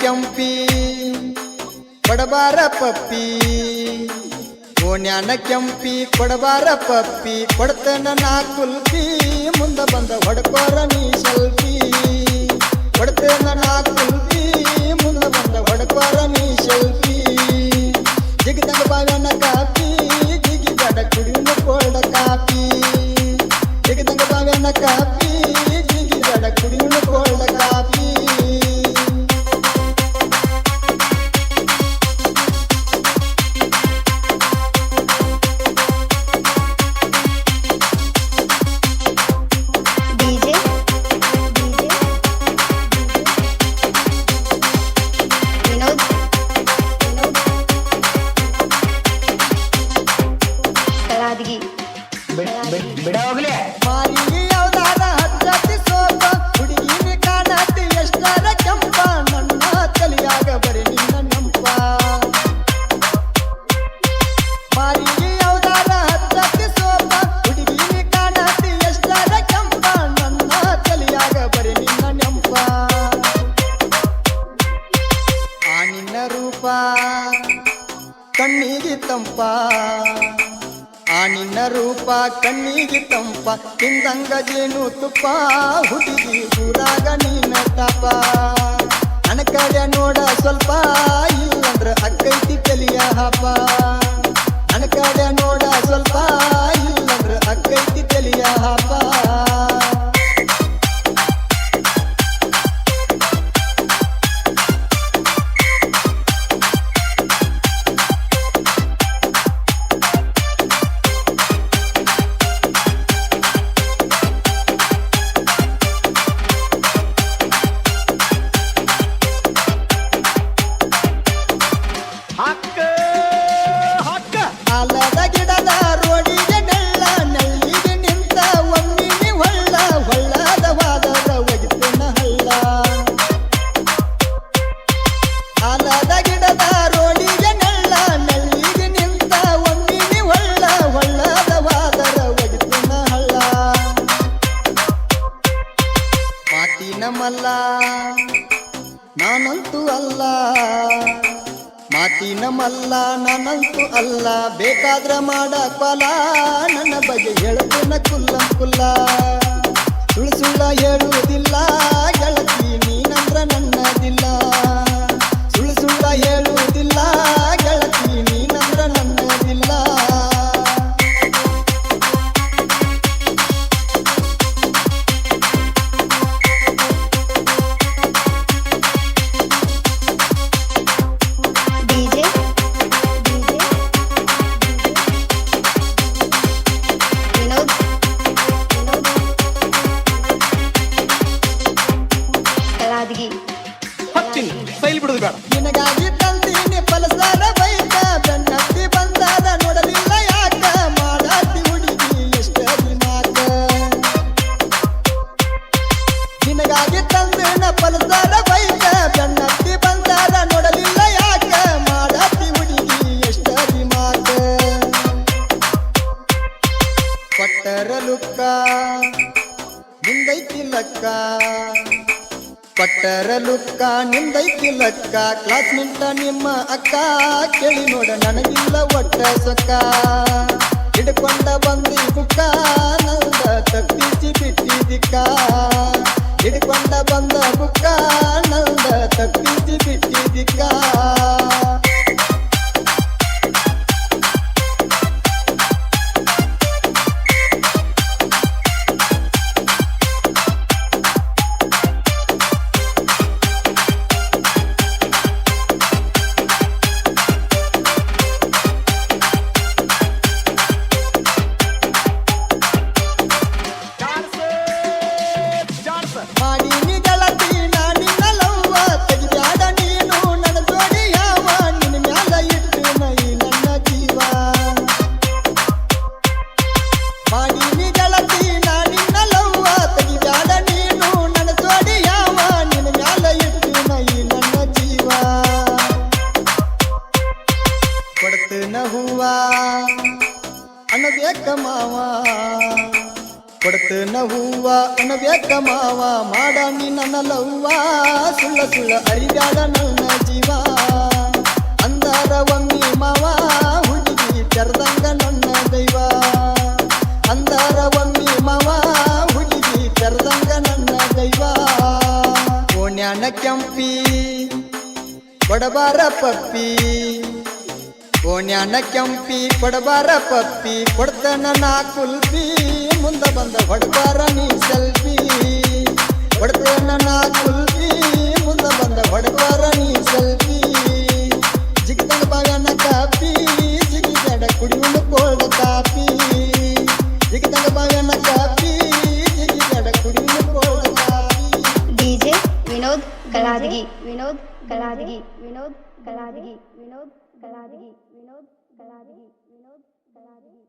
ಕೆಂಪಿ ಕೊಡಬಾರ ಪಪ್ಪಿ ಓಣ್ಯಾನ ಕೆಂಪಿ ಕೊಡಬಾರ ಪಪ್ಪಿ ಕೊಡ್ತನ ನಾ ಕುಲ್ಪಿ ಮುಂದ ಬಂದ ಹೊಡ್ಕೋರ ನೀ ಸೆಲ್ಫಿ ಕೊಡ್ತನ ನಾ ಕುಲ್ಪಿ ಮುಂದ ಬಂದ ಹೊಡ್ಕೋರ ನೀ ಸೆಲ್ಫಿ ಜಿಗಿದಂಗ ಬಾವ್ಯಾನ ಕಾಪಿ ಜಿಗಿದಾಡ ಕುಡಿಯುವ ಕೋಲ್ಡ ಕಾಪಿ ಜಿಗಿದಂಗ ಬಾವ್ಯಾನ ಕಾಪಿ ಜಿಗಿದಾಡ ಕುಡಿಯುವ ಕೋಲ್ಡ ಕಾಪಿ ಬಿಡ ಹೋಗ್ಲಿ ಮಾಲಿಗೆ ಯಾವ್ದಾರ ಹಚ್ಚತಿ ಸೋಪ ಹುಡುಗಿನಿ ಕಾಣತಿ ಎಷ್ಟಾರ ಕೆಂಪ ನನ್ನ ತಲೆಯಾಗ ಬರೀ ನಿನ್ನ ನೆಂಪ ಮಾಲಿಗೆ ಯಾವ್ದಾರ ಹಚ್ಚತಿ ಸೋಪ ಹುಡುಗಿನಿ ಕಾಣತಿ ಎಷ್ಟಾರ ಕೆಂಪ ನನ್ನ ತಲೆಯಾಗ ಬರೀ ನಿನ್ನ ನೆಂಪ ಆ ನಿನ್ನ ರೂಪ ಕಣ್ಣಿಗೆ ತಂಪ ಆ ನಿನ್ನ ರೂಪ ಕಣ್ಣಿಗೆ ತಂಪ ತಿಂದಂಗ ಜೇನು ತುಪ್ಪ ಹುಡುಗಿ ಊರಾಗ ನೀನ ತಾಪ ನನ್ನ ಕಡೆ ನೋಡ ಸ್ವಲ್ಪ ಇಲ್ಲಂದ್ರ ಅಕ್ಕೈತಿ ತಲಿಯ ಹಾಪ ನನ್ನ ಕಡೆ ನೋಡ ಸ್ವಲ್ಪ ಇಲ್ಲಂದ್ರ ಅಕ್ಕೈತಿ ತಲಿಯ ಹಾಪ ಆಲದ ಗಿಡದ ರೋಡಿಗೆ ನೆಳ್ಳ ನಳ್ಳಿಗೆ ನಿಂತ ಒಮ್ಮಿನಿ ಹೊಳ್ಳ ಹೊಳ್ಳದ ವಾದದ ಒಗಿತನ ಹಳ್ಳ ಆಲದ ಗಿಡದ ರೋಡಿಗೆ ನೆಳ್ಳ ನಳ್ಳಿಗೆ ನಿಂತ ಒಮ್ಮಿನಿ ಹೊಳ್ಳ ಹೊಳ್ಳದ ವಾದದ ಒಗಿತನ ಹಳ್ಳ ಮಾತಿನ ಮಲ್ಲ ನಾನಂತೂ ಅಲ್ಲ ಮಾತಿನ ಮಲ್ಲ ನಾನಂತೂ ಅಲ್ಲ ಬೇಕಾದ್ರ ಮಾಡಕ್ವಲ ನನ್ನ ಬಗ್ಗೆ ಹೇಳುತ್ತನ ಕುಲ್ಲ ಕುಲ್ಲ ಸುಳ್ಳು ಸುಳ್ಳ ಹೇಳುವುದಿಲ್ಲ ಗೆಳತಿ ನೀನಂದ್ರ ನನ್ನದಿಲ್ಲ ಸುಳ್ಳು ಸುಳ್ಳ ಹೇಳುವುದಿಲ್ಲ ಗೆಳತಿ ನೀನಂದ್ರ ನನ್ನದಿಲ್ಲ ಹತ್ತಿನ ಸೈಲ್ ಬಿಡುದು ಬೇಡ ನಿನಗಾಗಿ ತಂದೀನಿ ಪಲಸಾರ ಬೈಕ ಬೆನ್ನತ್ತಿ ಬಂದಾದ ನೋಡಲಿಲ್ಲ ಯಾಕ ಮಾಡಾತಿ ಹುಡುಗಿ ಎಷ್ಟ ದಿನಾಕ ನಿನಗಾಗಿ ತಂದಿನ ಪಲಸಾರ ಬೈಕ ಬೆನ್ನತ್ತಿ ಬಂದಾದ ನೋಡಲಿಲ್ಲ ಯಾಕ ಮಾಡಾತಿ ಹುಡುಗಿ ಎಷ್ಟ ದಿನಾಕ ಕೊಟ್ಟರ ಲುಕ್ಕ ನಿಂದೈತಿ ಲಕ್ಕ ಕೊಟ್ಟರ ಲುಕ್ಕ ನಿಂದೈತಿ ಲಕ್ಕ ಕ್ಲಾಸ್ಮೇಟ್ ನಿಮ್ಮ ಅಕ್ಕ ಕೇಳಿ ನೋಡ ನನಗಿಲ್ಲ ಒಟ್ಟ ಸೊಕ್ಕ ಹಿಡ್ಕೊಂಡ ಬಂದಿ ಬುಕ್ಕ ನಂದ ತಪ್ಪಿಸಿ ಬಿಟ್ಟಿದಿಕ್ಕ ಹಿಡ್ಕೊಂಡ ಬಂದ ಬುಕ್ಕ ನಂದ ತಪ್ಪಿಸಿ ಬಿಟ್ಟಿದಿಕ್ಕ ಮಾಡೀನಿ ಗೆಳತಿ ನಾನಿನ್ನ ಲವ್ವ ತೆಗಿಬ್ಯಾಡ ನೀನು ನನ್ನ ಜೋಡಿ ಯಾವ ನಿನ್ನ ಮ್ಯಾಲ ಇಟ್ಟು ನೈ ನನ್ನ ಜೀವ ಮಾಡೀನಿ ಗೆಳತಿ ನಾನಿನ್ನ ಲವ್ವ ತೆಗಿಬ್ಯಾಡ ನೀನು ನನ್ನ ಜೋಡಿ ಯಾವ ನಿನ್ನ ಮ್ಯಾಲ ಇಟ್ಟು ನೈ ನನ್ನ ಜೀವ ಕೊಡ್ತನ ಹೂವ ಅನ್ನಬೇಕ ಮಾವ ಕೊಡ್ತನ ಹೂವ ಅಣಬೇಕ ಮಾವ ಮಾಡ ನೀ ನನ್ನ ಲವ್ವ ಸುಳ್ಳ ಸುಳ್ಳ ಅರಿಬ್ಯಾಡ ನನ್ನ ಜೀವ ಅಂದಾರ ಒಮ್ಮಿ ಮಾವ ಹುಡುಗಿ ತೆರೆದಂಗ ನನ್ನ ದೈವ ಅಂದಾರ ಒಮ್ಮಿ ಮಾವ ಹುಡುಗಿ ತೆರೆದಂಗ ನನ್ನ ದೈವ ಓಣ್ಯಾನ ಕೆಂಪಿ ಕೊಡಬಾರ ಪಪ್ಪಿ ಓಣ್ಯಾನ ಕೆಂಪಿ ಕೊಡಬಾರ ಪಪ್ಪಿ ಕೊಡ್ತನ ನಾ ಕುಲ್ಪಿ ಮುಂದ ಬಂದ ಹೊಡಬಾರ ನೀ ಸೆಲ್ಫಿ ಕೊಡ್ತನ ನಾ ಕುಲ್ಪಿ ಮುಂದ ಬಂದ ಹೊಡಬಾರ ನೀ ಸೆಲ್ಫಿ ಜಿಗಿತನ ಬಾಗನ ಕಾಪಿ ಜಿಗಿಬೇಡ ಕುಡಿಯುವ ಕೋಲ್ಡ್ ಕಾಪಿ ಜಿಗಿತನ ಬಾಗನ ಕಾಪಿ ಜಿಗಿಬೇಡ ಕುಡಿಯುವ cold coffee DJ Vinod Kaladagi Vinod Kaladagi Vinod Kaladagi Vinod Kaladagi Vinod Kaladagi Vinod Kaladagi